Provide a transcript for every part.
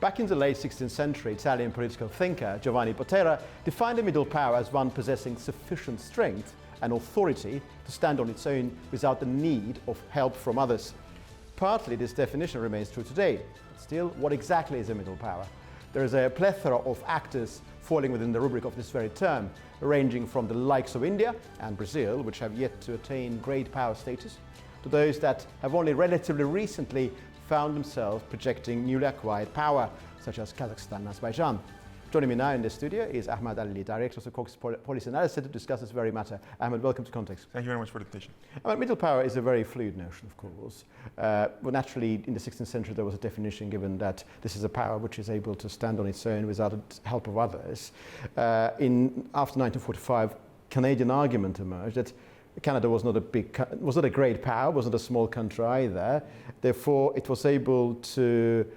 Back in the late 16th century, Italian political thinker Giovanni Potera defined the middle power as one possessing sufficient strength and authority to stand on its own without the need of help from others. Partly this definition remains true today. Still, what exactly is a middle power? There is a plethora of actors falling within the rubric of this very term, ranging from the likes of India and Brazil, which have yet to attain great power status, to those that have only relatively recently found themselves projecting newly acquired power, such as Kazakhstan and Azerbaijan. Joining me now in the studio is Ahmed Ali, Director of the Caucasus Policy Analysis, to discuss this very matter. Ahmed, welcome to Context. Thank you very much for the invitation. Middle power is a very fluid notion, of course. Well, naturally, in the 16th century, there was a definition given that this is a power which is able to stand on its own without the help of others. After 1945, Canadian argument emerged that Canada was not a great power, was not a small country either. Therefore, it was able to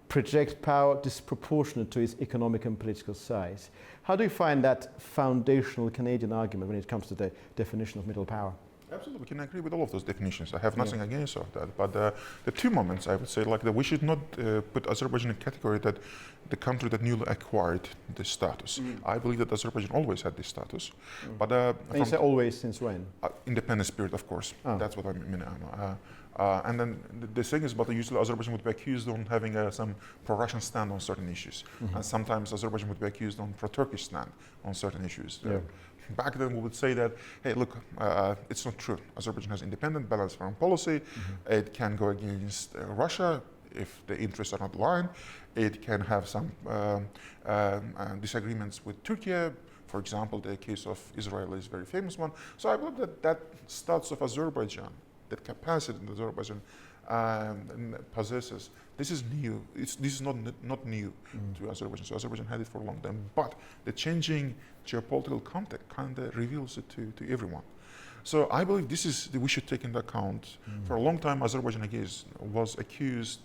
project power disproportionate to its economic and political size. How do you find that foundational Canadian argument when it comes to the definition of middle power? Absolutely, we can agree with all of those definitions. I have nothing against of that. But the two moments, I would say, like that we should not put Azerbaijan in a category that the country that newly acquired this status. I believe that Azerbaijan always had this status. But and you say always, since when? Independence period, of course. That's what I mean. And then the thing is, but usually Azerbaijan would be accused of having some pro-Russian stand on certain issues. And sometimes Azerbaijan would be accused on pro-Turkish stand on certain issues. Back then we would say that, hey, look, it's not true. Azerbaijan has independent, balanced foreign policy. It can go against Russia if the interests are not aligned. It can have some disagreements with Türkiye. For example, the case of Israel is a very famous one. So I believe that that status of Azerbaijan, that capacity that Azerbaijan possesses, this is new. This is not new to Azerbaijan. So Azerbaijan had it for a long time. But the changing geopolitical context kind of reveals it to everyone. So I believe this is we should take into account. For a long time, Azerbaijan was accused,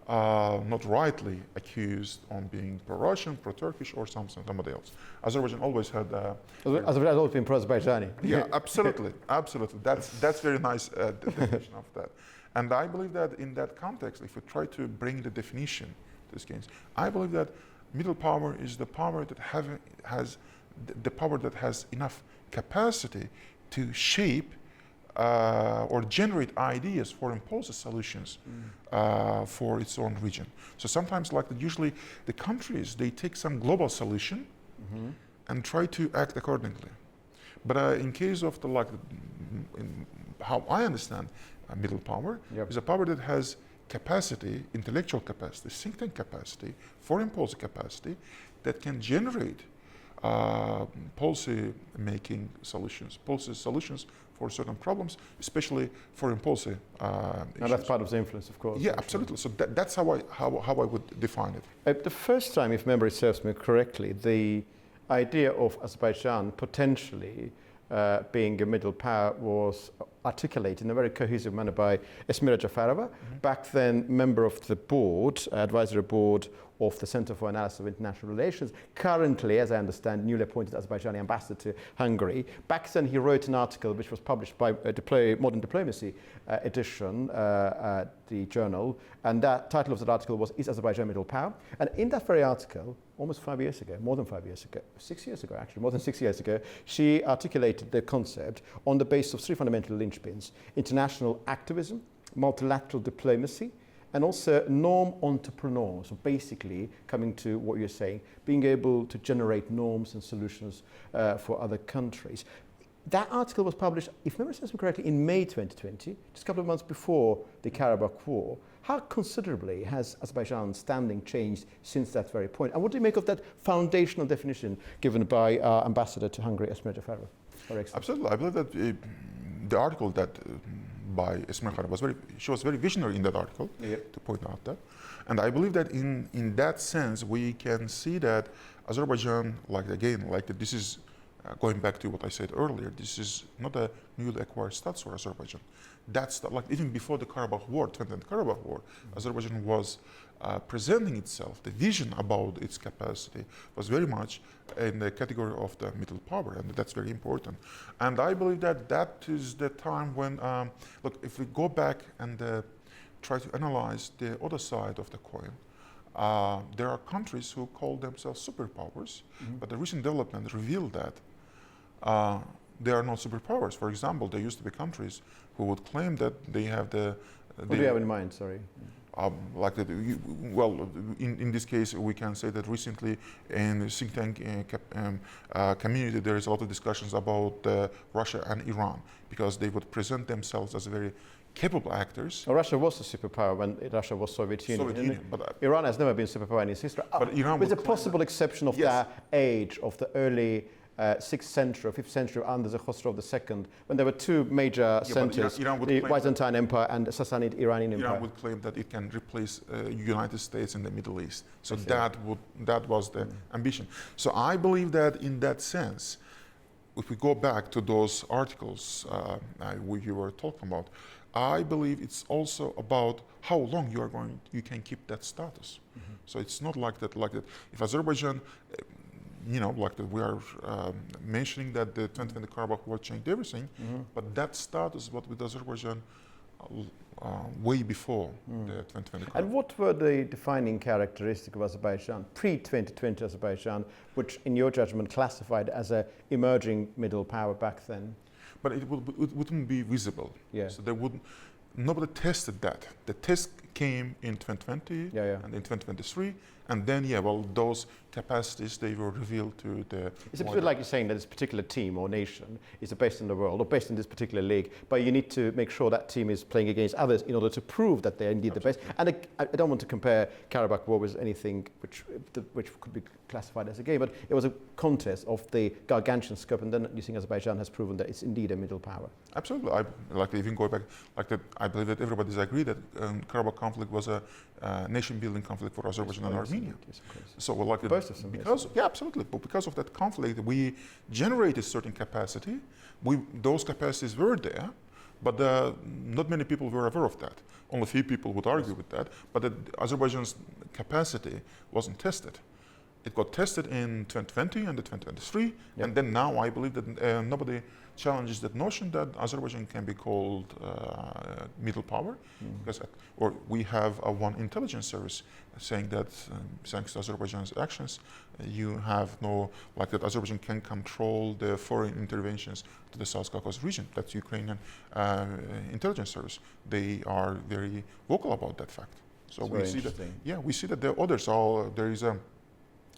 not rightly accused, on being pro-Russian, pro-Turkish, or somebody else. Azerbaijan always had. Azerbaijan has always been pro-Azerbaijani. Yeah, absolutely, absolutely. That's very nice definition of that. And I believe that in that context, if we try to bring the definition to this case, I believe that middle power is the power that has enough capacity to shape or generate ideas for impulsive solutions for its own region. So sometimes, usually the countries, they take some global solution and try to act accordingly. But in case of how I understand middle power, is a power that has capacity, intellectual capacity, think tank capacity, foreign policy capacity, that can generate policy making solutions, for certain problems, especially foreign policy issues. And that's part of the influence, of course. Yeah, absolutely. So that's how I would define it. The first time, if memory serves me correctly, the idea of Azerbaijan potentially being a middle power was articulated in a very cohesive manner by Esmira Jafarova, back then member of the board, advisory board of the Center for Analysis of International Relations, currently, as I understand, newly appointed Azerbaijani ambassador to Hungary. Back then he wrote an article which was published by Modern Diplomacy edition, the journal, and that title of that article was "Is Azerbaijan Middle Power?" And in that very article, almost 5 years ago, more than 5 years ago, 6 years ago actually, more than 6 years ago, she articulated the concept on the basis of three fundamental linchpins: international activism, multilateral diplomacy, and also norm entrepreneur. So basically, coming to what you're saying, being able to generate norms and solutions for other countries. That article was published, if memory serves me correctly, in May 2020, just a couple of months before the Karabakh War. How considerably has Azerbaijan's standing changed since that very point? And what do you make of that foundational definition given by our ambassador to Hungary, Esmira Jafarova? Absolutely. I believe that the article that by Esmira was very visionary in that article, to point out that. And I believe that in that sense, we can see that Azerbaijan, this is going back to what I said earlier, this is not a newly acquired status for Azerbaijan. That's even before the Karabakh War, 2010 Karabakh War, Azerbaijan was presenting itself, the vision about its capacity was very much in the category of the middle power, and that's very important. And I believe that that is the time when, if we go back and try to analyze the other side of the coin, there are countries who call themselves superpowers, but the recent development revealed that they are not superpowers. For example, there used to be countries who would claim that they have the. What do you have in mind? Sorry. Like that, well, in this case, we can say that recently in the think tank community, there is a lot of discussions about Russia and Iran, because they would present themselves as very capable actors. Well, Russia was a superpower when Russia was Soviet Union. But Iran has never been a superpower in its history. But Iran with a possible exception of yes. the age of the early 6th century, 5th century under the Khosrow II, when there were two major centers, the Byzantine Empire and the Sassanid Iranian Empire. Iran would claim that it can replace United States in the Middle East. So that was the ambition. So I believe that in that sense, if we go back to those articles you were talking about, I believe it's also about how long you can keep that status. So it's not like that. If Azerbaijan, like that we are mentioning that the 2020 Karabakh war changed everything, but that status was with Azerbaijan way before the 2020 Karabakh. And what were the defining characteristics of Azerbaijan, pre-2020 Azerbaijan, which in your judgment classified as an emerging middle power back then? But it wouldn't be visible. Yeah. So nobody tested that. The test came in 2020 and in 2023, and then those capacities, they were revealed to the. It's a bit like you're saying that this particular team or nation is based in the world or based in this particular league, but you need to make sure that team is playing against others in order to prove that they're indeed the best. And I don't want to compare Karabakh War with anything which could be classified as a game, but it was a contest of the gargantuan scope, and then you think Azerbaijan has proven that it's indeed a middle power. Absolutely. Even going back, I believe that everybody's agreed that Karabakh conflict was a nation-building conflict for Azerbaijan and Armenia. Yes, of course. So both of them, because absolutely, but because of that conflict, we generated certain capacity. Those capacities were there, but not many people were aware of that. Only a few people would argue with that. But Azerbaijan's capacity wasn't tested. It got tested in 2020 and 2023, and then now I believe that nobody challenges that notion that Azerbaijan can be called middle power, because or we have one intelligence service saying that thanks to Azerbaijan's actions, you have that Azerbaijan can control the foreign interventions to the South Caucasus region. That's Ukrainian intelligence service. They are very vocal about that fact. So we see that. Yeah, we see that there are others. There is a.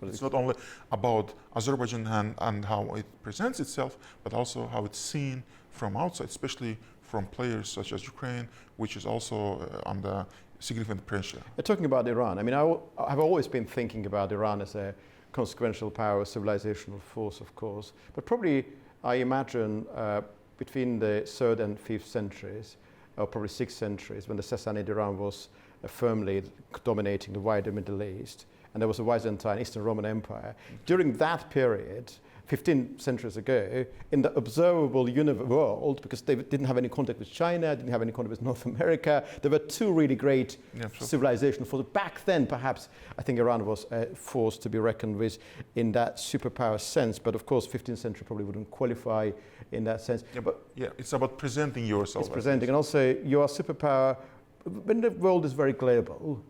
It's not only about Azerbaijan and how it presents itself, but also how it's seen from outside, especially from players such as Ukraine, which is also under significant pressure. Talking about Iran, I mean, I've always been thinking about Iran as a consequential power, civilizational force, of course, but probably I imagine between the 3rd and 5th centuries, or probably 6th centuries, when the Sassanid Iran was firmly dominating the wider Middle East, and there was a Byzantine Eastern Roman Empire. During that period, 15 centuries ago, in the observable world, because they didn't have any contact with China, didn't have any contact with North America, there were two really great civilizations. Back then, perhaps, I think Iran was a force to be reckoned with in that superpower sense, but of course, 15th century probably wouldn't qualify in that sense. It's about presenting yourself. It's presenting, and also you are superpower, when the world is very global,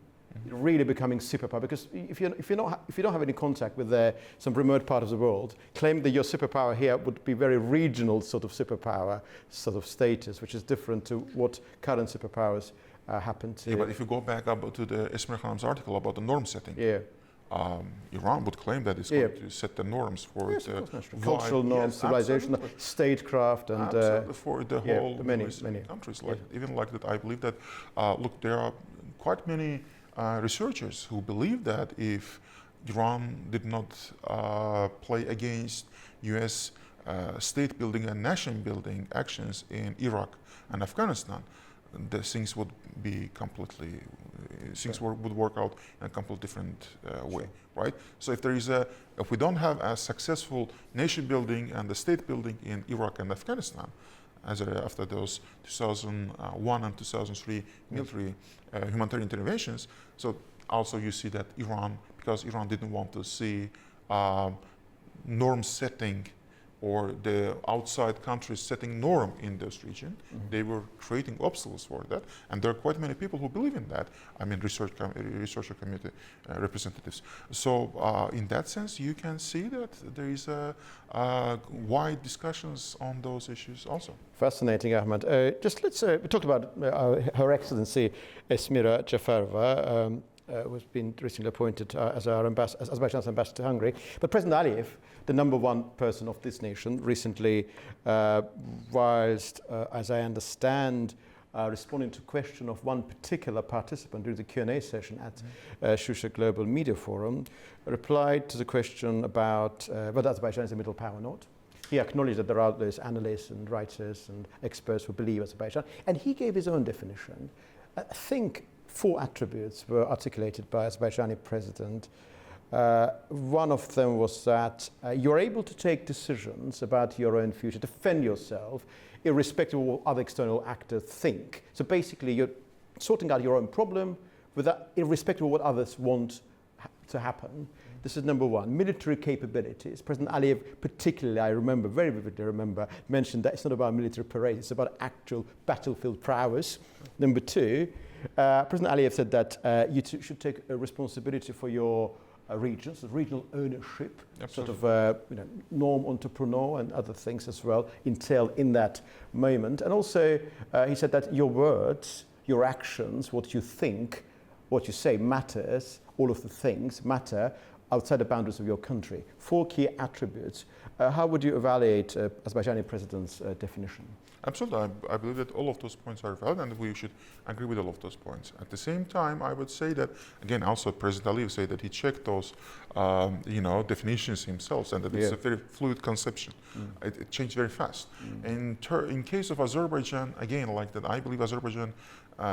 really becoming superpower, because if you don't have any contact with some remote part of the world, claim that your superpower here would be very regional sort of superpower sort of status, which is different to what current superpowers happen to. Yeah, but if you go back up to the Esmer Khanam's article about the norm setting, Iran would claim that it's going to set the norms for the cultural norms, civilization, statecraft, and for the whole many countries. Even like that, I believe that. Look, there are quite many researchers who believe that if Iran did not play against U.S. State building and nation building actions in Iraq and Afghanistan, the things would be completely, would work out in a completely different way, right? So if we don't have a successful nation building and the state building in Iraq and Afghanistan, after those 2001 and 2003 military humanitarian interventions. So also you see that Iran, because Iran didn't want to see norm setting or the outside countries setting norm in this region, they were creating obstacles for that. And there are quite many people who believe in that. I mean, researcher community representatives. So in that sense, you can see that there is a wide discussions on those issues also. Fascinating, Ahmed. Just let's we talked about Her Excellency Esmira Jafarova, who's been recently appointed as Azerbaijan's ambassador to Hungary. But President Aliyev, the number one person of this nation, recently, whilst, as I understand, responding to a question of one particular participant during the Q&A session at Shusha Global Media Forum, replied to the question about whether Azerbaijan is a middle power or not. He acknowledged that there are those analysts and writers and experts who believe Azerbaijan, and he gave his own definition. I think 4 attributes were articulated by Azerbaijani president. One of them was that you're able to take decisions about your own future, defend yourself, irrespective of what other external actors think. So basically, you're sorting out your own problem, irrespective of what others want to happen. This is number one. Military capabilities. President Aliyev, particularly, I remember, very vividly remember, mentioned that it's not about military parades, it's about actual battlefield prowess. Number two, President Aliyev said that you should take a responsibility for your regions, regional ownership, Absolutely. sort of norm entrepreneur and other things as well entail in that moment. And also he said that your words, your actions, what you think, what you say matters, all of the things matter outside the boundaries of your country. 4 key attributes. How would you evaluate Azerbaijani president's definition? Absolutely. I believe that all of those points are valid and we should agree with all of those points. At the same time, I would say that, again, also President Aliyev said that he checked those definitions himself and that it's a very fluid conception. It changed very fast. In case of Azerbaijan, again, like that, I believe Azerbaijan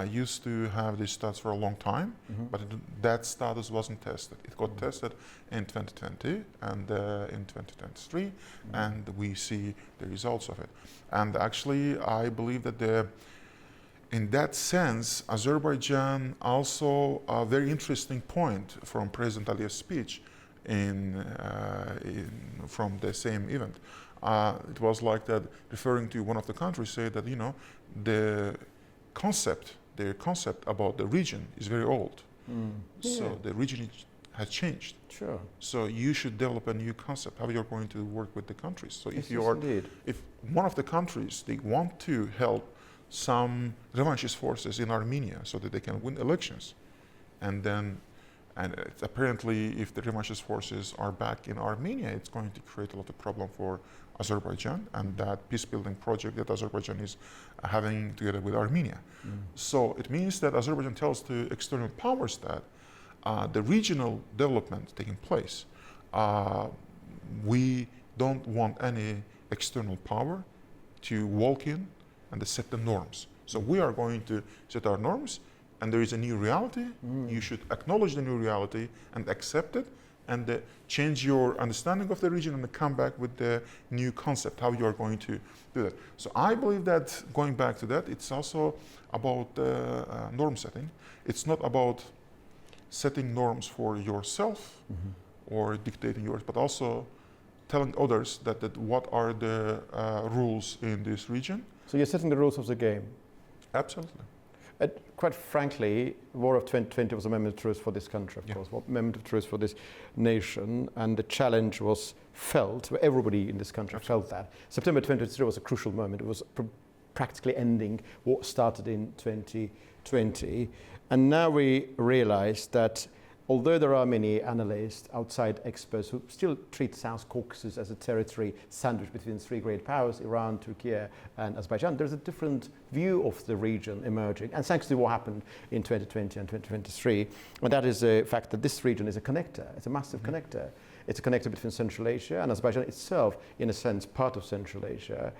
used to have this status for a long time, but that status wasn't tested. It got tested in 2020 and in 2023, and we see the results of it. And actually, I believe that in that sense, Azerbaijan also a very interesting point from President Aliyev's speech from the same event. It was like that, referring to one of the countries, said that their concept about the region is very old. So the region has changed. Sure. So you should develop a new concept, how you're going to work with the countries. So yes, if one of the countries, they want to help some revanchist forces in Armenia so that they can win elections, and apparently if the revanchist forces are back in Armenia, it's going to create a lot of problem for Azerbaijan and that peace-building project that Azerbaijan is having together with Armenia. So it means that Azerbaijan tells to external powers that the regional development taking place, we don't want any external power to walk in and set the norms. So we are going to set our norms, and there is a new reality. You should acknowledge the new reality and accept it, and change your understanding of the region and come back with the new concept, how you are going to do that. So I believe that, going back to that, it's also about norm setting. It's not about setting norms for yourself or dictating yours, but also telling others that what are the rules in this region. So you're setting the rules of the game. Absolutely. Quite frankly, War of 2020 was a moment of truth for this country, of course, a moment of truth for this nation, and the challenge was felt, everybody in this country felt that. September 2023 was a crucial moment. It was practically ending what started in 2020. And now we realize that although there are many analysts, outside experts who still treat South Caucasus as a territory sandwiched between 3 great powers, Iran, Türkiye, and Azerbaijan, there's a different view of the region emerging, and thanks to what happened in 2020 and 2023. And that is the fact that this region is a connector. It's a massive connector. It's a connector between Central Asia and Azerbaijan itself, in a sense, part of Central Asia.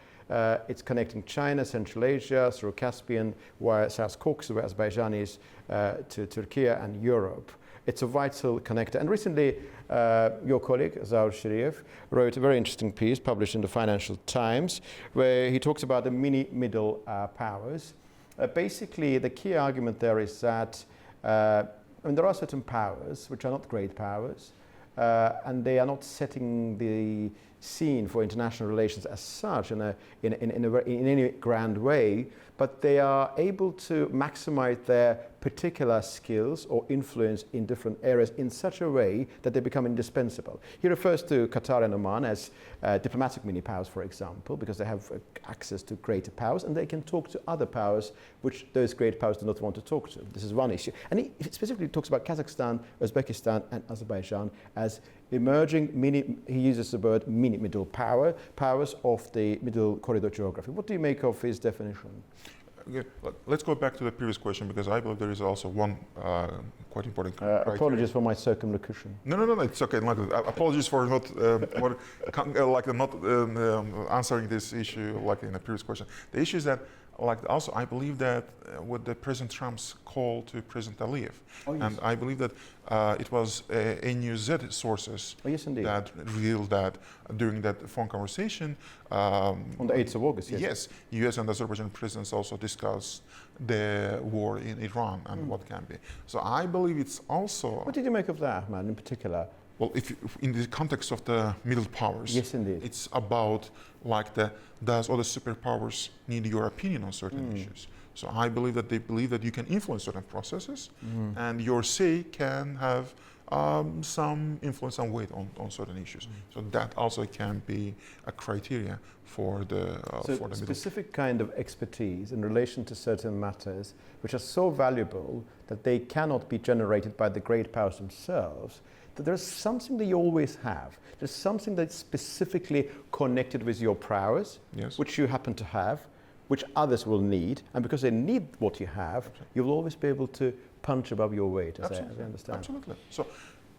It's connecting China, Central Asia, through Caspian, where South Caucasus, where Azerbaijan is, to Türkiye and Europe. It's a vital connector. And recently, your colleague, Zaur Sharif, wrote a very interesting piece published in the Financial Times, where he talks about the middle powers. Basically, the key argument there is that there are certain powers which are not great powers, and they are not setting the seen for international relations as such in any grand way, but they are able to maximize their particular skills or influence in different areas in such a way that they become indispensable. He refers to Qatar and Oman as diplomatic mini-powers, for example, because they have access to greater powers and they can talk to other powers which those great powers do not want to talk to. This is one issue. And he specifically talks about Kazakhstan, Uzbekistan and Azerbaijan as emerging he uses the word middle powers of the middle corridor geography. What do you make of his definition? Okay, let's go back to the previous question because I believe there is also one quite important criteria. Apologies for my circumlocution. No, it's okay. Apologies for not answering this issue like in the previous question. The issue is that also I believe that with the President Trump's call to President Aliyev, and I believe that it was NUZ sources that revealed that during that phone conversation. On the 8th of August, yes. Yes, US and Azerbaijan presidents also discussed the war in Iran and what can be. So I believe it's also... What did you make of that, man, in particular? Well, if in the context of the middle powers, yes, indeed, it's about does other superpowers need your opinion on certain issues? So I believe that they believe that you can influence certain processes, and your say can have some influence and weight on certain issues. So that also can be a criteria for the for the specific kind of expertise in relation to certain matters, which are so valuable that they cannot be generated by the great powers themselves. That there's something that you always have. There's something that's specifically connected with your prowess, which you happen to have, which others will need, and because they need what you have, you'll always be able to punch above your weight, as I understand. Absolutely.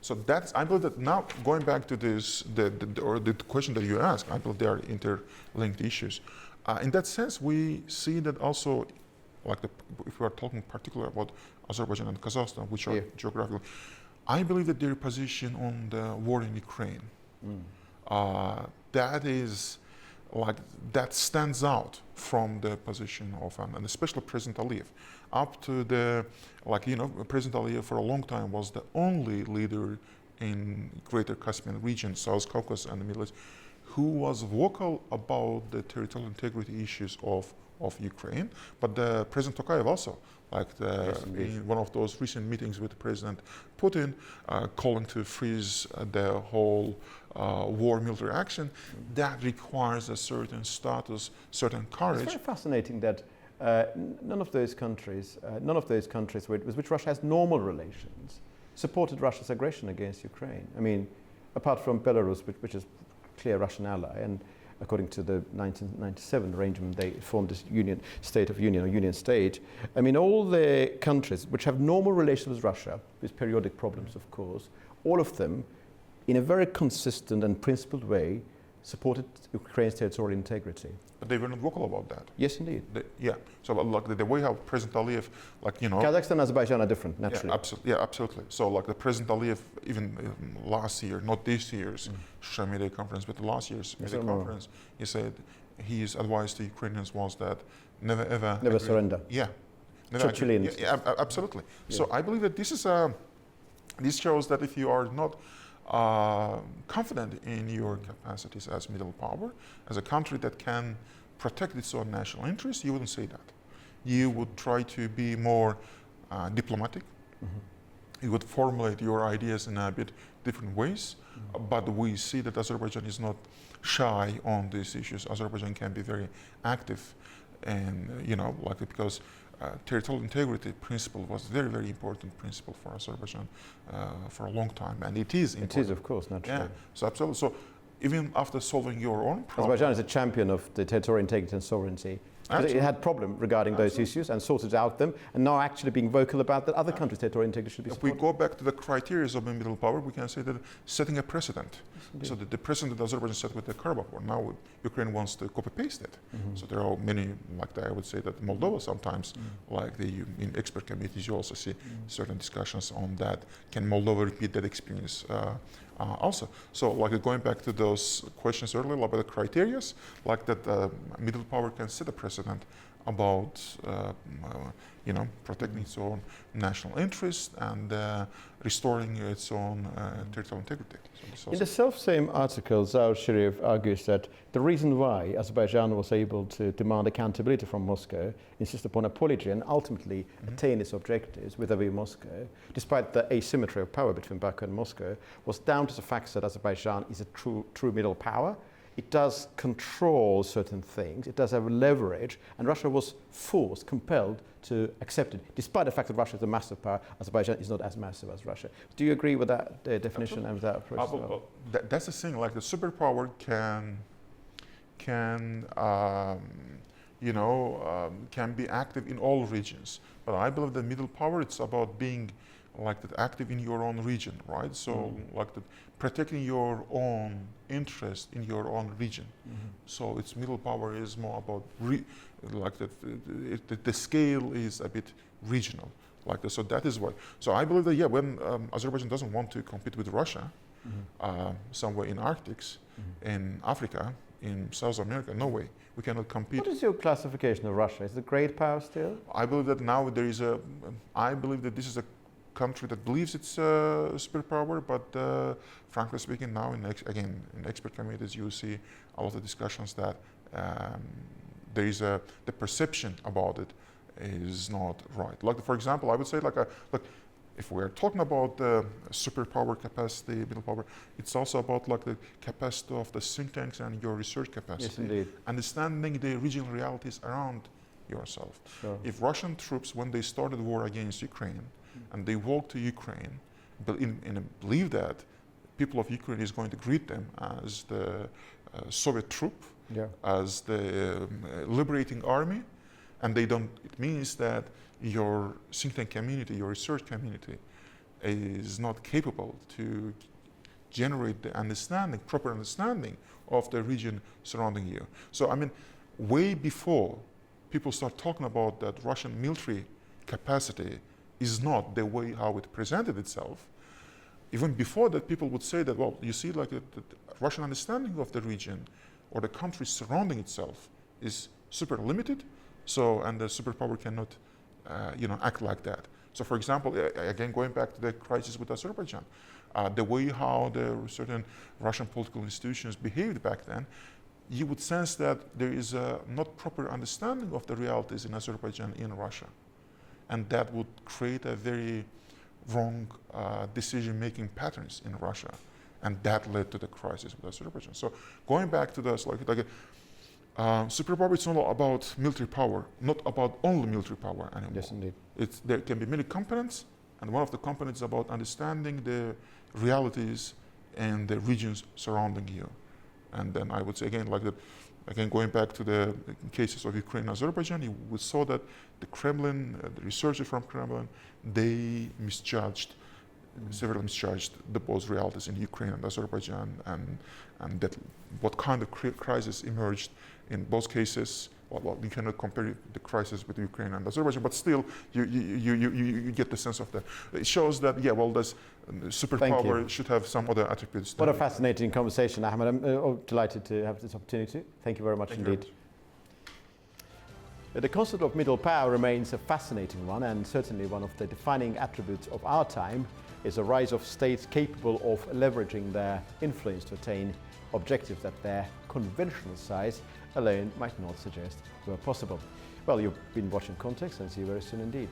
So that's, I believe that now going back to this, the question that you asked, I believe they are interlinked issues. In that sense, we see that also, if we are talking particularly about Azerbaijan and Kazakhstan, which are geographically, I believe that their position on the war in Ukraine, that stands out from the position of, and especially President Aliyev, up to President Aliyev for a long time was the only leader in Greater Caspian region, South Caucasus and the Middle East, who was vocal about the territorial integrity issues of Ukraine, but President Tokayev also, in one of those recent meetings with President Putin, calling to freeze the whole war military action, that requires a certain status, certain courage. It's very fascinating that none of those countries with which Russia has normal relations supported Russia's aggression against Ukraine. I mean, apart from Belarus, which is a clear Russian ally, and according to the 1997 arrangement, they formed this state of union or union state. I mean, all the countries which have normal relations with Russia, with periodic problems, of course, all of them, in a very consistent and principled way, supported Ukraine's territorial integrity. But they were not vocal about that. Yes, indeed. So the way how President Aliyev, Kazakhstan and Azerbaijan are different, naturally. Absolutely. So the President Aliyev, even last year, not this year's social media conference, but last year's media conference, he said his advice to Ukrainians was that never surrender. Absolutely. Yeah. So I believe that this shows that if you are not confident in your capacities as middle power, as a country that can protect its own national interests, you wouldn't say that. You would try to be more diplomatic. You would formulate your ideas in a bit different ways, but we see that Azerbaijan is not shy on these issues. Azerbaijan can be very active, and because territorial integrity principle was very, very important principle for Azerbaijan for a long time, and it is important. It is, of course, naturally. Yeah, so absolutely. So even after solving your own problem, Azerbaijan is a champion of the territorial integrity and sovereignty. It had problem regarding those issues and sorted out them, and now actually being vocal about that other countries' territorial integrity should be supported. If we go back to the criteria of a middle power, we can say that setting a precedent. Yes, so that the precedent that Azerbaijan set with the Karabakh War, now Ukraine wants to copy-paste it. So there are many, I would say that Moldova sometimes, in expert committees, you also see certain discussions on that. Can Moldova repeat that experience? Also, so going back to those questions earlier about the criteria, that middle power can set a precedent about protecting its own national interest and restoring its own territorial integrity. So in the self-same article, Zaur Sharif argues that the reason why Azerbaijan was able to demand accountability from Moscow, insist upon apology and ultimately attain its objectives with Moscow, despite the asymmetry of power between Baku and Moscow, was down to the fact that Azerbaijan is a true middle power. It does control certain things, it does have leverage, and Russia was forced, compelled to accept it. Despite the fact that Russia is a massive power, Azerbaijan is not as massive as Russia. Do you agree with that definition and with that approach? That's the thing, like the superpower can be active in all regions. But I believe the middle power, it's about being like that active in your own region, right? So like that protecting your own interest in your own region. So its middle power is more about the scale is a bit regional, like that. So that is why. So I believe that when Azerbaijan doesn't want to compete with Russia, somewhere in Arctic, in Africa, in South America, no way. We cannot compete. What is your classification of Russia? Is it a great power still? I believe that now there is I believe that this is a country that believes it's a superpower, but frankly speaking, now in expert communities, you see a lot of discussions that there is the perception about it is not right. Like for example, I would say if we're talking about superpower capacity, middle power, it's also about like the capacity of the think tanks and your research capacity. Yes, indeed. Understanding the regional realities around yourself. Sure. If Russian troops, when they started war against Ukraine, and they walked to Ukraine, in a belief that people of Ukraine is going to greet them as the Soviet troop, as the liberating army, and they don't. It means that your think tank community, your research community, is not capable to generate the proper understanding of the region surrounding you. So I mean, way before people start talking about that Russian military capacity is not the way how it presented itself. Even before that, people would say that, well, you see, like the Russian understanding of the region or the country surrounding itself is super limited. So, and the superpower cannot, act like that. So, for example, again, going back to the crisis with Azerbaijan, the way how the certain Russian political institutions behaved back then, you would sense that there is a not proper understanding of the realities in Azerbaijan in Russia. And that would create a very wrong decision-making patterns in Russia. And that led to the crisis with Azerbaijan. So going back to this, superpower, it's not about military power, not about only military power anymore. Yes, indeed. There can be many components, and one of the components is about understanding the realities and the regions surrounding you. And then I would say again, going back to the cases of Ukraine and Azerbaijan, we saw that the Kremlin, the researchers from Kremlin, they severely misjudged both realities in Ukraine and Azerbaijan, and that what kind of crisis emerged in both cases. Well, you cannot compare the crisis with Ukraine and Azerbaijan, but still, you get the sense of that. It shows that, this superpower should have some other attributes. What a fascinating conversation, Ahmed. I'm delighted to have this opportunity. Thank you very much indeed. The concept of middle power remains a fascinating one, and certainly one of the defining attributes of our time is the rise of states capable of leveraging their influence to attain objectives that their conventional size alone might not suggest were possible. Well, you've been watching Context, and see you very soon indeed.